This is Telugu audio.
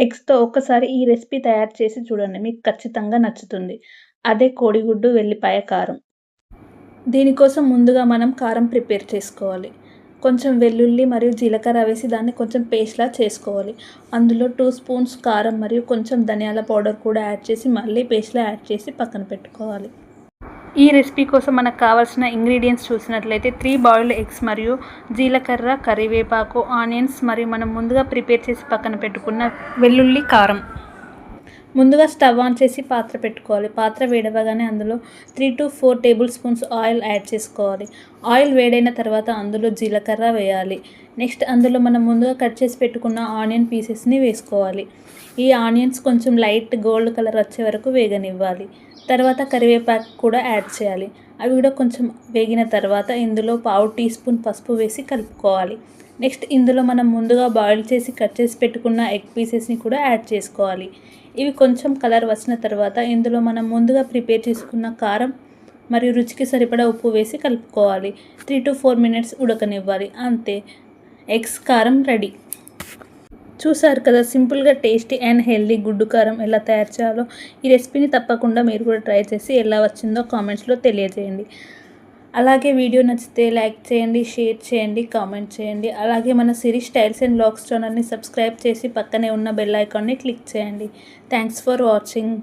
ఎగ్స్‌తో ఒక్కసారి ఈ రెసిపీ తయారు చేసి చూడండి. మీకు ఖచ్చితంగా నచ్చుతుంది. అదే కోడిగుడ్డు, వెల్లిపాయ కారం. దీనికోసం ముందుగా మనం కారం ప్రిపేర్ చేసుకోవాలి. కొంచెం వెల్లుల్లి మరియు జీలకర్ర వేసి దాన్ని కొంచెం పేస్ట్‌లా చేసుకోవాలి. అందులో 2 స్పూన్స్ కారం మరియు కొంచెం ధనియాల పౌడర్ కూడా యాడ్ చేసి మళ్ళీ పేస్ట్‌లా యాడ్ చేసి పక్కన పెట్టుకోవాలి. ఈ రెసిపీ కోసం మనకు కావాల్సిన ఇంగ్రీడియంట్స్ చూసినట్లయితే 3 బాయిల్డ్ ఎగ్స్ మరియు జీలకర్ర, కరివేపాకు, ఆనియన్స్ మరియు మనం ముందుగా ప్రిపేర్ చేసి పక్కన పెట్టుకున్న వెల్లుల్లి, కారం. ముందుగా స్టవ్ ఆన్ చేసి పాత్ర పెట్టుకోవాలి. పాత్ర వేడవగానే అందులో 3-4 టేబుల్ స్పూన్స్ ఆయిల్ యాడ్ చేసుకోవాలి. ఆయిల్ వేడైన తర్వాత అందులో జీలకర్ర వేయాలి. నెక్స్ట్ అందులో మనం ముందుగా కట్ చేసి పెట్టుకున్న ఆనియన్ పీసెస్ని వేసుకోవాలి. ఈ ఆనియన్స్ కొంచెం లైట్ గోల్డ్ కలర్ వచ్చే వరకు వేగనివ్వాలి. తర్వాత కరివేపాకు కూడా యాడ్ చేయాలి. అవి కూడా కొంచెం వేగిన తర్వాత ఇందులో పావు టీ స్పూన్ పసుపు వేసి కలుపుకోవాలి. నెక్స్ట్ ఇందులో మనం ముందుగా బాయిల్ చేసి కట్ చేసి పెట్టుకున్న ఎగ్ పీసెస్ని కూడా యాడ్ చేసుకోవాలి. ఇవి కొంచెం కలర్ వచ్చిన తర్వాత ఇందులో మనం ముందుగా ప్రిపేర్ చేసుకున్న కారం మరియు రుచికి సరిపడా ఉప్పు వేసి కలుపుకోవాలి. 3-4 మినిట్స్ ఉడకనివ్వాలి. అంతే, ఎగ్స్ కారం రెడీ. చూసారు కదా, సింపుల్గా టేస్టీ అండ్ హెల్దీ గుడ్డు కారం ఎలా తయారు చేయాలో. ఈ రెసిపీని తప్పకుండా మీరు కూడా ట్రై చేసి ఎలా వచ్చిందో కామెంట్స్లో తెలియజేయండి. అలాగే వీడియో నచ్చితే లైక్ చేయండి, షేర్ చేయండి, కామెంట్ చేయండి. అలాగే మన సిరి స్టైల్స్ అండ్ వ్లాగ్స్ ఛానల్ని సబ్స్క్రైబ్ చేసి పక్కనే ఉన్న బెల్ ఐకాన్ని క్లిక్ చేయండి. Thanks for watching.